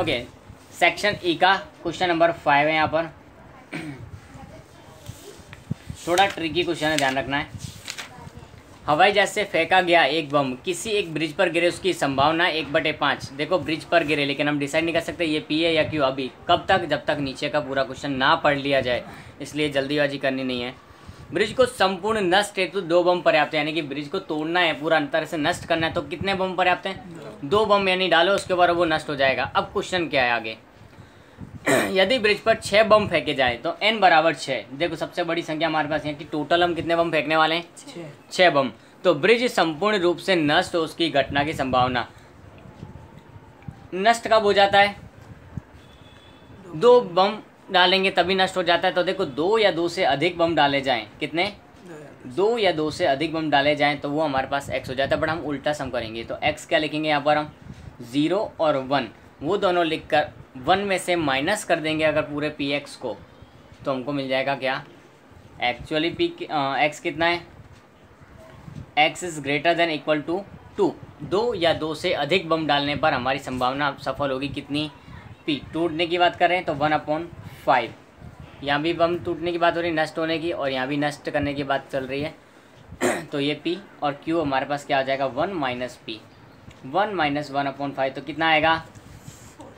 Okay, section E का question number 5 है यहाँ पर। थोड़ा ट्रिकी क्वेश्चन है, ध्यान रखना है। हवाई जहाज से फेंका गया एक बम किसी एक ब्रिज पर गिरे, उसकी संभावना 1/5। देखो ब्रिज पर गिरे, लेकिन हम डिसाइड नहीं कर सकते ये पी है या क्यू अभी। कब तक? जब तक नीचे का पूरा क्वेश्चन ना पढ़ लिया जाए, इसलिए जल्दीबाजी करनी नहीं है। ब्रिज को संपूर्ण नष्ट हेतु 2 बम पर्याप्त है, यानी कि ब्रिज को तोड़ना है, पूरा अंतर से नष्ट करना है, तो कितने बम पर्याप्त हैं? 2 बम, यानी डालो उसके बाद वो नष्ट हो जाएगा। अब क्वेश्चन क्या है आगे। यदि ब्रिज पर 6 बम फेंके जाए तो n बराबर 6। देखो सबसे बड़ी संख्या हमारे पास है कि टोटल हम कितने बम फेंकने वाले हैं? 6 बम। तो ब्रिज संपूर्ण रूप से नष्ट हो, उसकी घटना की संभावना। नष्ट कब हो जाता है? 2 बम डालेंगे तभी नष्ट हो जाता है। तो देखो 2 या 2 से अधिक बम डाले जाएं, कितने? 2 या 2 से अधिक बम डाले जाएं तो वो हमारे पास x हो जाता है। बट हम उल्टा सम करेंगे तो x क्या लिखेंगे यहाँ पर हम? 0 और 1, वो दोनों लिखकर 1 में से माइनस कर देंगे अगर पूरे px को, तो हमको मिल जाएगा क्या? एक्चुअली x कितना है? x is greater than equal to 2। 2 या 2 से अधिक बम डालने पर हमारी संभावना सफल होगी कितनी? p। टूटने की बात कर रहे हैं तो 1/5। यहाँ भी बम टूटने की बात हो रही है, नष्ट होने की, और यहाँ भी नष्ट करने की बात चल रही है। तो ये p और q हमारे पास क्या आ जाएगा? 1 माइनस p। 1 माइनस 1/5 तो कितना आएगा?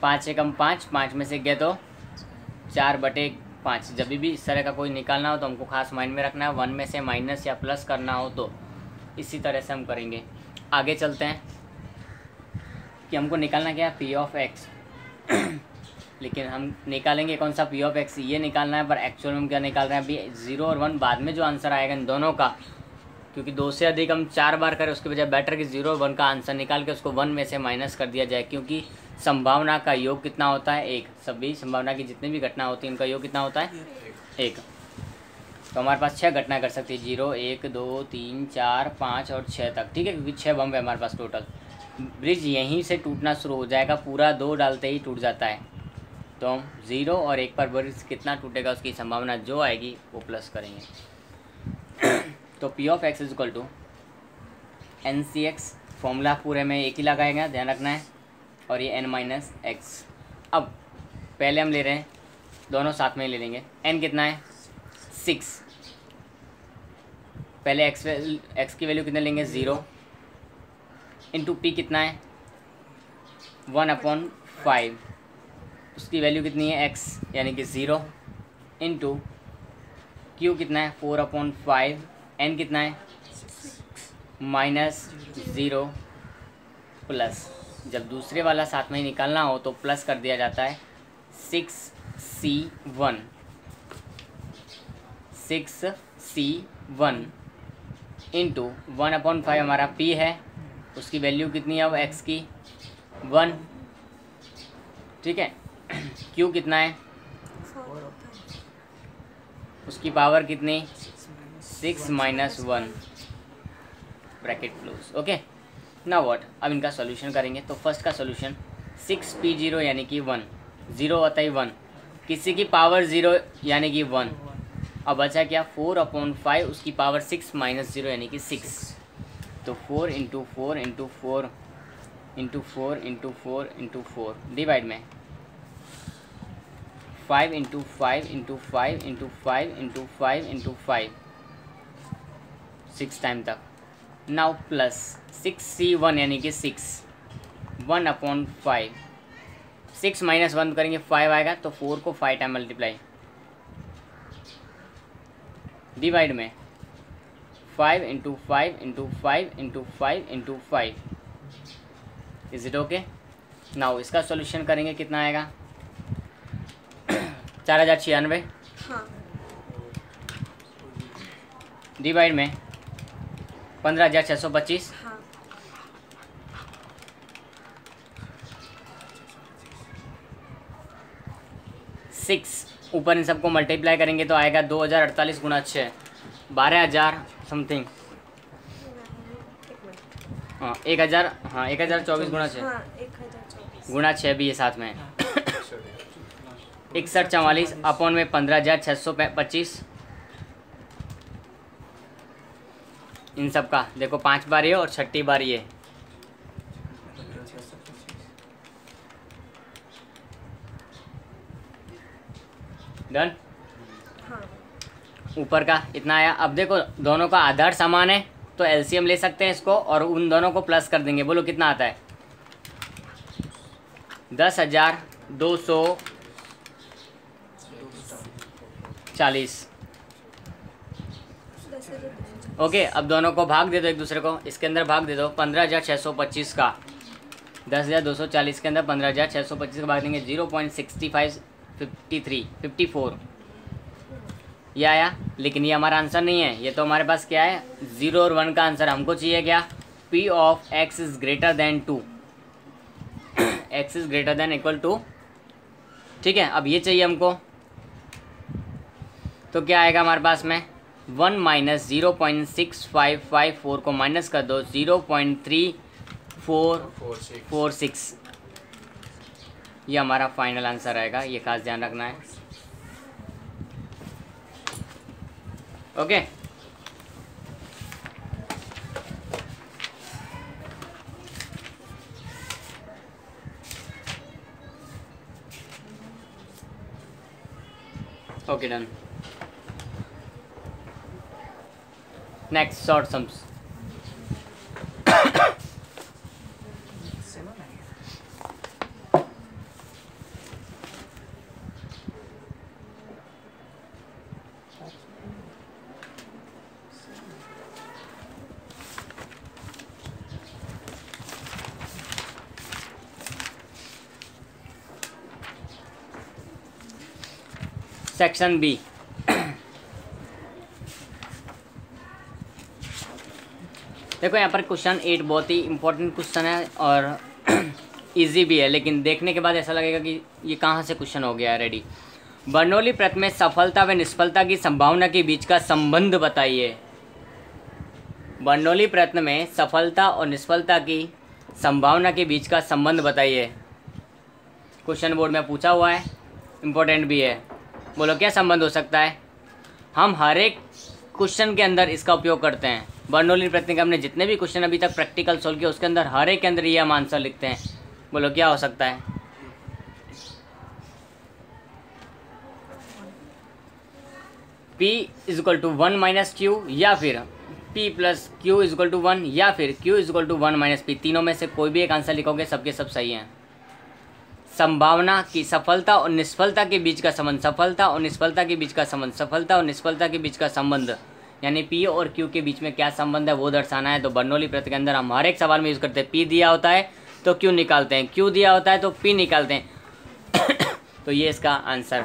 5 से कम 5, 5 में से गए तो 4/5। जब भी इस तरह का कोई निकालना हो तो हमको खास माइंड में रखना है, 1 में से माइनस या प्लस करना हो तो इसी तरह से हम करेंगे। आगे चलते हैं कि हमको निकालना क्या है? p of x। लेकिन हम निकालेंगे कौन सा? p ऑफ x, ये निकालना है। पर एक्चुअल में हम क्या निकाल रहे हैं अभी? 0 और 1 बाद में जो आंसर आएगा इन दोनों का, क्योंकि 2 से अधिक हम 4 बार करें उसके बजाय बेटर कि 0 और 1 का आंसर निकाल के उसको 1 में से माइनस कर दिया जाए, क्योंकि संभावना का योग कितना होता है? 1। सभी संभावना की जितनी भी घटना होती है उनका योग कितना होता है? 1। तो हमारे पास 6 घटना कर सकती है, 0, 1, 2, 3, 4, 5 और 6 तक, ठीक है, क्योंकि 6 बम है हमारे पास टोटल। ब्रिज यहीं से टूटना शुरू हो जाएगा, पूरा 2 डालते ही टूट जाता है। तो हम 0 और 1 पर ब्रिज कितना टूटेगा उसकी संभावना जो आएगी वो प्लस करेंगे। तो p of x is equal to NCx, formula पूरे में एक ही लगाएगा, ध्यान रखना है, और ये n माइनस x। अब पहले हम ले रहे हैं, दोनों साथ में ही ले लेंगे। n कितना है? 6। पहले x की वैल्यू कितने लेंगे? 0 इंटू p कितना है? 1/5। उसकी वैल्यू कितनी है? x, यानी कि 0 इंटू q कितना है? 4/5। n कितना है? -0 प्लस, जब दूसरे वाला साथ में ही निकालना हो तो प्लस कर दिया जाता है। 6c1 इंटू 1/5 हमारा p है, उसकी वैल्यू कितनी है अब x की? 1, ठीक है। q कितना है? उसकी पावर कितनी? 6 minus 1 bracket close. Okay, now what, अब इनका सॉल्यूशन करेंगे। तो फर्स्ट का सॉल्यूशन 6p0 यानी कि 1, 0 होता है 1, किसी की पावर 0 यानी कि 1। अब बचा क्या? 4/5, उसकी पावर 6 माइनस 0 यानी कि 6। तो 4 into 4 into 4 into 4 into 4 into 4 divide में 5 into 5 into 5 into 5 into 5 into 5, 6 time तक। नाउ प्लस 6c1 यानी कि 6, 1/5। 6 माइनस 1 करेंगे 5 आएगा, तो 4 को 5 टाइम मल्टीप्लाई, डिवाइड में 5 into 5 into 5 into 5 into 5। Is it okay? Now इसका सॉल्यूशन करेंगे, कितना आएगा? 4096। हाँ। डिवाइड में 15,625। हाँ। सिक्स ऊपर इन सबको मल्टीप्लाई करेंगे तो आएगा 2048 गुणा 6, 12,000 समथिंग। हाँ 1000, हाँ 1024 गुणा 6, हाँ 1024 गुणा 6 भी है साथ में। 6144 अपॉन में 15,625। इन सब का देखो 5 बार ये और 6ठी बार ये, ऊपर का इतना आया। अब देखो दोनों का आधार समान है तो एलसीएम ले सकते हैं इसको और उन दोनों को प्लस कर देंगे। बोलो कितना आता है? 10,240। ओके, अब दोनों को भाग दे दो एक दूसरे को, इसके अंदर भाग दे दो 15,625 का। 10,240 के अंदर 15,625 का भाग देंगे 0.6553 ये आया। लेकिन ये हमारा आंसर नहीं है, ये तो हमारे पास क्या है 0 और 1 का आंसर। हमको चाहिए क्या? P of x is greater than 2, x is greater than equal to. ठीक है, अब ये चाहिए हमको, तो क्या आएगा हमारे पास में 1 माइनस 0.6554 को माइनस कर दो 0.3446। ये हमारा फाइनल आंसर आएगा, ये खास ध्यान रखना है। Okay okay done. Next short sums. Section B. देखो यहाँ पर क्वेश्चन 8 बहुत ही इंपॉर्टेंट क्वेश्चन है और इजी भी है, लेकिन देखने के बाद ऐसा लगेगा कि ये कहाँ से क्वेश्चन हो गया है। रेडी। बर्नौली प्रश्न में सफलता व निष्फलता की संभावना के बीच का संबंध बताइए। बर्नौली प्रश्न में सफलता और निष्फलता की संभावना के बीच का संबंध बताइए। क्वेश्चन बोर्ड में पूछा हुआ है, इम्पोर्टेंट भी है। बोलो क्या संबंध हो सकता है? हम हर एक क्वेश्चन के अंदर इसका उपयोग करते हैं। बर्नौली प्रश्न के हमने जितने भी क्वेश्चन अभी तक प्रैक्टिकल सोल्व किए उसके अंदर हर एक के अंदर ये हम आंसर लिखते हैं। बोलो क्या हो सकता है? P is equal to 1 minus Q, या फिर P plus Q is equal to 1, या फिर Q is equal to 1 minus P। तीनों में से कोई भी एक आंसर लिखोगे, सबके सब सही हैं। संभावना की सफलता और निष्फलता के बीच का संबंध, सफलता और निष्फलता के बीच का संबंध, सफलता और निष्फलता के बीच का संबंध, यानी P और Q के बीच में क्या संबंध है वो दर्शाना है। तो बर्नौली प्रश्न के अंदर हम हर एक सवाल में यूज़ करते हैं। P दिया होता है तो Q निकालते हैं, Q दिया होता है तो P निकालते हैं। तो ये इसका आंसर।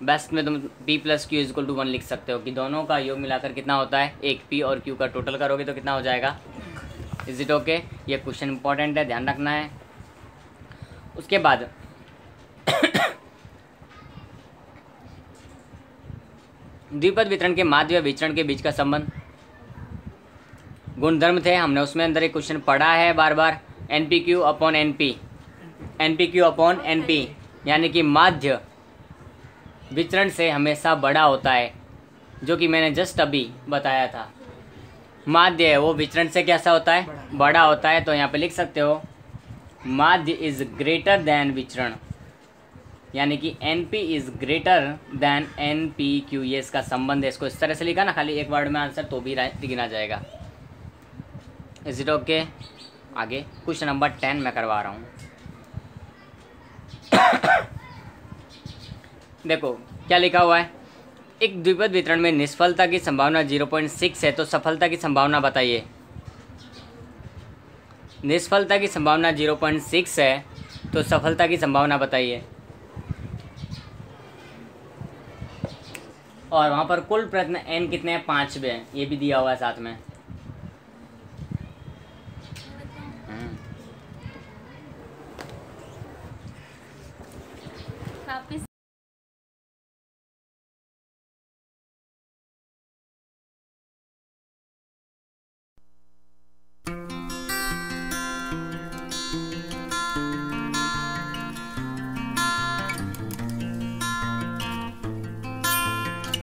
बेस्ट में तुम P plus Q is equal to 1 लिख सकते हो कि दोनों का योग मिलाकर कितना होता है, एक P और Q का टोटल करोगे तो कितना हो जाएगा। Is it okay? ये क्वेश्चन इंपॉर्टेंट है, ध्यान रखना है। उसके बाद द्विपद वितरण के माध्य विचरण के बीच का संबंध, गुणधर्म थे, हमने उसमें अंदर एक क्वेश्चन पढ़ा है बार बार, NPQ upon NP, NPQ upon NP, यानी कि माध्य विचरण से हमेशा बड़ा होता है, जो कि मैंने जस्ट अभी बताया था। माध्य है वो विचरण से कैसा होता है, बड़ा होता है। तो यहाँ पे लिख सकते हो माध्य इज ग्रेटर देन विचरण, यानी कि NP is greater then NPQ। ये इसका संबंध है। इसको इस तरह से लिखा ना, खाली एक वर्ड में आंसर तो भी गिना जाएगा। Is it okay? आगे क्वेश्चन नंबर 10 मैं करवा रहा हूँ। देखो क्या लिखा हुआ है, एक द्विपद वितरण में निष्फलता की संभावना 0.6 है तो सफलता की संभावना बताइए। निष्फलता की संभावना 0.6 है तो सफलता की संभावना बताइए। और वहाँ पर कुल प्रश्न n कितने हैं, 5 हैं, ये भी दिया हुआ है साथ में। वापिस